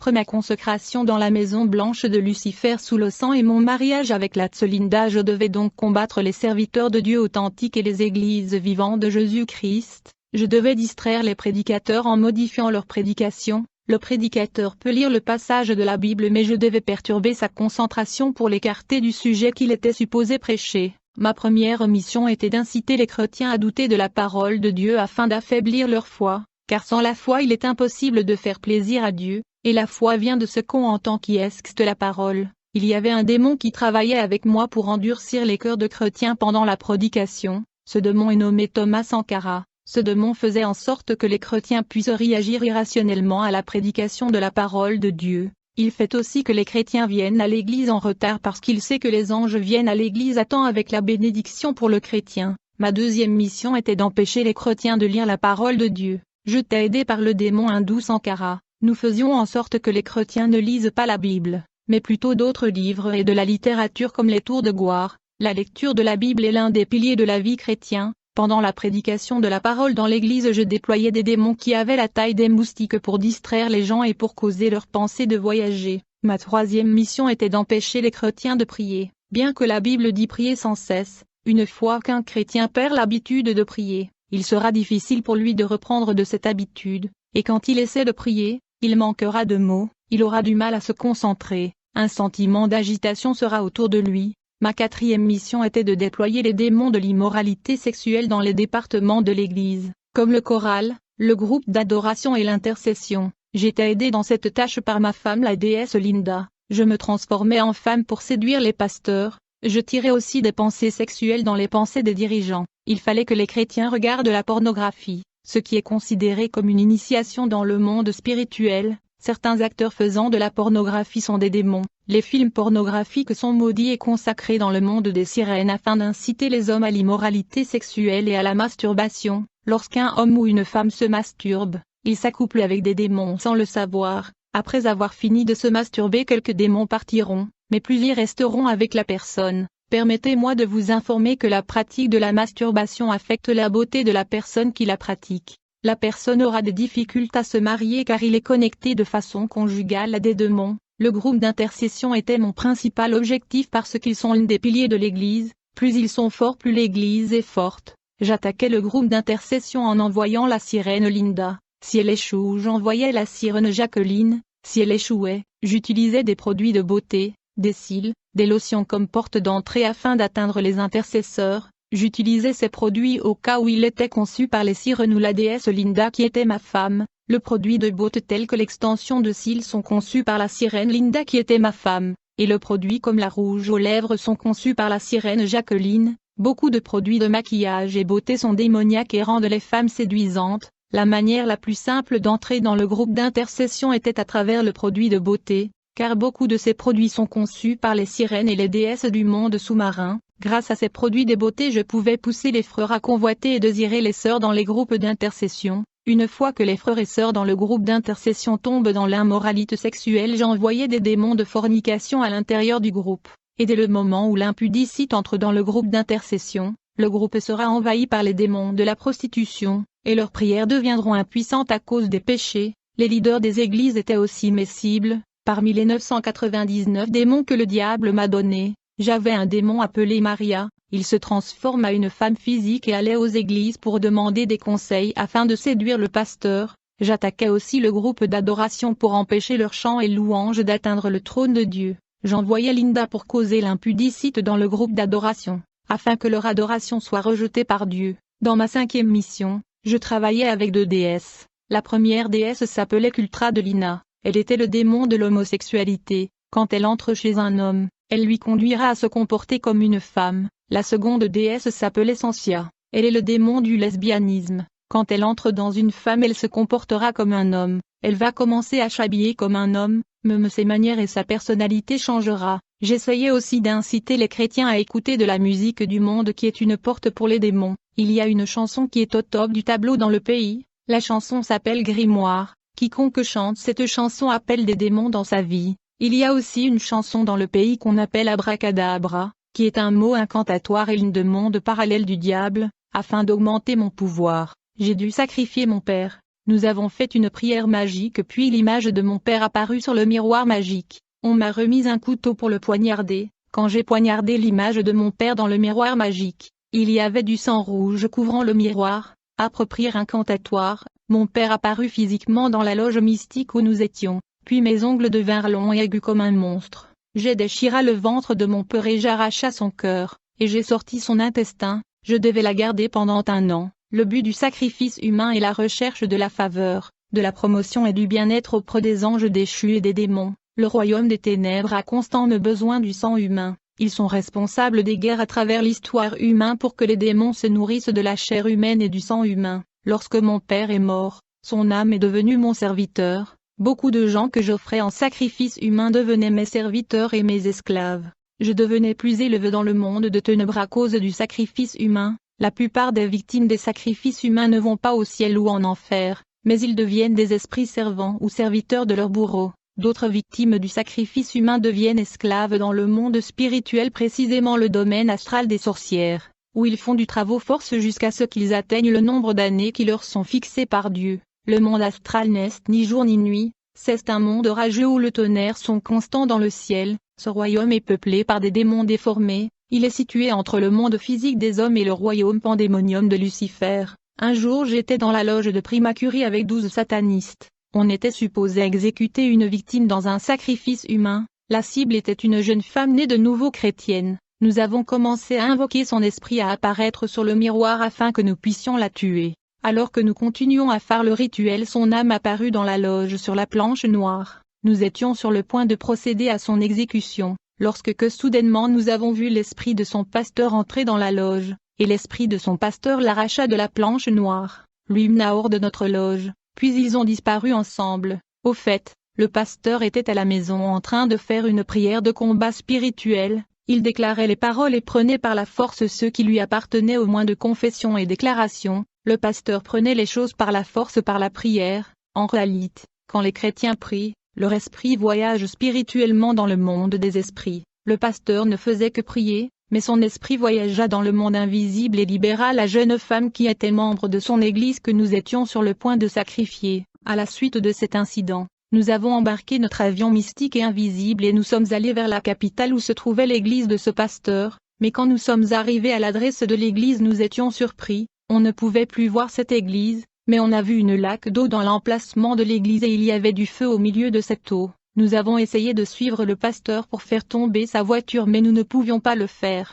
entre ma consécration dans la Maison Blanche de Lucifer sous le sang et mon mariage avec la Linda. Je devais donc combattre les serviteurs de Dieu authentiques et les églises vivantes de Jésus-Christ. Je devais distraire les prédicateurs en modifiant leur prédication. Le prédicateur peut lire le passage de la Bible, mais je devais perturber sa concentration pour l'écarter du sujet qu'il était supposé prêcher. Ma première mission était d'inciter les chrétiens à douter de la parole de Dieu afin d'affaiblir leur foi, car sans la foi il est impossible de faire plaisir à Dieu, et la foi vient de ce qu'on entend qui est la parole. Il y avait un démon qui travaillait avec moi pour endurcir les cœurs de chrétiens pendant la prédication. Ce démon est nommé Thomas Sankara. Ce démon faisait en sorte que les chrétiens puissent réagir irrationnellement à la prédication de la parole de Dieu. Il fait aussi que les chrétiens viennent à l'église en retard parce qu'il sait que les anges viennent à l'église à temps avec la bénédiction pour le chrétien. Ma deuxième mission était d'empêcher les chrétiens de lire la parole de Dieu. J'étais aidé par le démon hindou Sankara. Nous faisions en sorte que les chrétiens ne lisent pas la Bible, mais plutôt d'autres livres et de la littérature comme les tours de Goire. La lecture de la Bible est l'un des piliers de la vie chrétienne. Pendant la prédication de la parole dans l'église, je déployais des démons qui avaient la taille des moustiques pour distraire les gens et pour causer leur pensée de voyager. Ma troisième mission était d'empêcher les chrétiens de prier. Bien que la Bible dit prier sans cesse, une fois qu'un chrétien perd l'habitude de prier, il sera difficile pour lui de reprendre de cette habitude, et quand il essaie de prier, il manquera de mots, il aura du mal à se concentrer, un sentiment d'agitation sera autour de lui. Ma quatrième mission était de déployer les démons de l'immoralité sexuelle dans les départements de l'Église, comme le choral, le groupe d'adoration et l'intercession. J'étais aidé dans cette tâche par ma femme la déesse Linda. Je me transformais en femme pour séduire les pasteurs. Je tirais aussi des pensées sexuelles dans les pensées des dirigeants. Il fallait que les chrétiens regardent la pornographie, ce qui est considéré comme une initiation dans le monde spirituel. Certains acteurs faisant de la pornographie sont des démons. Les films pornographiques sont maudits et consacrés dans le monde des sirènes afin d'inciter les hommes à l'immoralité sexuelle et à la masturbation. Lorsqu'un homme ou une femme se masturbe, il s'accouple avec des démons sans le savoir. Après avoir fini de se masturber, quelques démons partiront, mais plusieurs resteront avec la personne. Permettez-moi de vous informer que la pratique de la masturbation affecte la beauté de la personne qui la pratique. La personne aura des difficultés à se marier car il est connecté de façon conjugale à des démons. Le groupe d'intercession était mon principal objectif parce qu'ils sont l'un des piliers de l'Église. Plus ils sont forts, plus l'Église est forte. J'attaquais le groupe d'intercession en envoyant la sirène Linda. Si elle échoue, j'envoyais la sirène Jacqueline. Si elle échouait, j'utilisais des produits de beauté, des cils, des lotions comme porte d'entrée afin d'atteindre les intercesseurs. J'utilisais ces produits au cas où il était conçu par les sirènes ou la déesse Linda qui était ma femme. Le produit de beauté tel que l'extension de cils sont conçus par la sirène Linda qui était ma femme, et le produit comme la rouge aux lèvres sont conçus par la sirène Jacqueline. Beaucoup de produits de maquillage et beauté sont démoniaques et rendent les femmes séduisantes. La manière la plus simple d'entrer dans le groupe d'intercession était à travers le produit de beauté, car beaucoup de ces produits sont conçus par les sirènes et les déesses du monde sous-marin. Grâce à ces produits de beauté je pouvais pousser les frères à convoiter et désirer les sœurs dans les groupes d'intercession. Une fois que les frères et sœurs dans le groupe d'intercession tombent dans l'immoralité sexuelle, j'envoyais des démons de fornication à l'intérieur du groupe. Et dès le moment où l'impudicite entre dans le groupe d'intercession, le groupe sera envahi par les démons de la prostitution, et leurs prières deviendront impuissantes à cause des péchés. Les leaders des églises étaient aussi mes cibles. Parmi les 999 démons que le diable m'a donnés, j'avais un démon appelé Maria. Il se transforme à une femme physique et allait aux églises pour demander des conseils afin de séduire le pasteur. J'attaquais aussi le groupe d'adoration pour empêcher leurs chants et louanges d'atteindre le trône de Dieu. J'envoyais Linda pour causer l'impudicite dans le groupe d'adoration, afin que leur adoration soit rejetée par Dieu. Dans ma cinquième mission, je travaillais avec deux déesses. La première déesse s'appelait Cultra de Lina. Elle était le démon de l'homosexualité. Quand elle entre chez un homme, elle lui conduira à se comporter comme une femme. La seconde déesse s'appelait Sensia. Elle est le démon du lesbianisme. Quand elle entre dans une femme, elle se comportera comme un homme. Elle va commencer à s'habiller comme un homme, même ses manières et sa personnalité changera. J'essayais aussi d'inciter les chrétiens à écouter de la musique du monde qui est une porte pour les démons. Il y a une chanson qui est au top du tableau dans le pays. La chanson s'appelle Grimoire. Quiconque chante cette chanson appelle des démons dans sa vie. Il y a aussi une chanson dans le pays qu'on appelle Abracadabra, qui est un mot incantatoire et une de monde parallèle du diable. Afin d'augmenter mon pouvoir, j'ai dû sacrifier mon père. Nous avons fait une prière magique puis l'image de mon père apparut sur le miroir magique. On m'a remis un couteau pour le poignarder. Quand j'ai poignardé l'image de mon père dans le miroir magique, il y avait du sang rouge couvrant le miroir. Après prière incantatoire, mon père apparut physiquement dans la loge mystique où nous étions, puis mes ongles devinrent longs et aigus comme un monstre. J'ai déchiré le ventre de mon père et j'arracha son cœur, et j'ai sorti son intestin. Je devais la garder pendant 1 an. Le but du sacrifice humain est la recherche de la faveur, de la promotion et du bien-être auprès des anges déchus et des démons. Le royaume des ténèbres a constamment besoin du sang humain. Ils sont responsables des guerres à travers l'histoire humaine pour que les démons se nourrissent de la chair humaine et du sang humain. Lorsque mon père est mort, son âme est devenue mon serviteur. Beaucoup de gens que j'offrais en sacrifice humain devenaient mes serviteurs et mes esclaves. Je devenais plus élevé dans le monde de ténèbres à cause du sacrifice humain. La plupart des victimes des sacrifices humains ne vont pas au ciel ou en enfer, mais ils deviennent des esprits servants ou serviteurs de leurs bourreaux. D'autres victimes du sacrifice humain deviennent esclaves dans le monde spirituel, précisément le domaine astral des sorcières, où ils font du travail force jusqu'à ce qu'ils atteignent le nombre d'années qui leur sont fixées par Dieu. Le monde astral n'est ni jour ni nuit, c'est un monde rageux où le tonnerre sont constants dans le ciel. Ce royaume est peuplé par des démons déformés. Il est situé entre le monde physique des hommes et le royaume pandémonium de Lucifer. Un jour j'étais dans la loge de Primacurie avec 12 satanistes. On était supposé exécuter une victime dans un sacrifice humain. La cible était une jeune femme née de nouveau chrétienne. Nous avons commencé à invoquer son esprit à apparaître sur le miroir afin que nous puissions la tuer. Alors que nous continuions à faire le rituel, son âme apparut dans la loge sur la planche noire. Nous étions sur le point de procéder à son exécution. Lorsque soudainement nous avons vu l'esprit de son pasteur entrer dans la loge, et l'esprit de son pasteur l'arracha de la planche noire, lui mena hors de notre loge, puis ils ont disparu ensemble. Au fait, le pasteur était à la maison en train de faire une prière de combat spirituel, il déclarait les paroles et prenait par la force ceux qui lui appartenaient au moins de confession et déclaration. Le pasteur prenait les choses par la force par la prière. En réalité, quand les chrétiens prient, leur esprit voyage spirituellement dans le monde des esprits. Le pasteur ne faisait que prier, mais son esprit voyagea dans le monde invisible et libéra la jeune femme qui était membre de son église que nous étions sur le point de sacrifier. À la suite de cet incident, nous avons embarqué notre avion mystique et invisible et nous sommes allés vers la capitale où se trouvait l'église de ce pasteur, mais quand nous sommes arrivés à l'adresse de l'église nous étions surpris, on ne pouvait plus voir cette église. Mais on a vu une lac d'eau dans l'emplacement de l'église et il y avait du feu au milieu de cette eau. Nous avons essayé de suivre le pasteur pour faire tomber sa voiture mais nous ne pouvions pas le faire.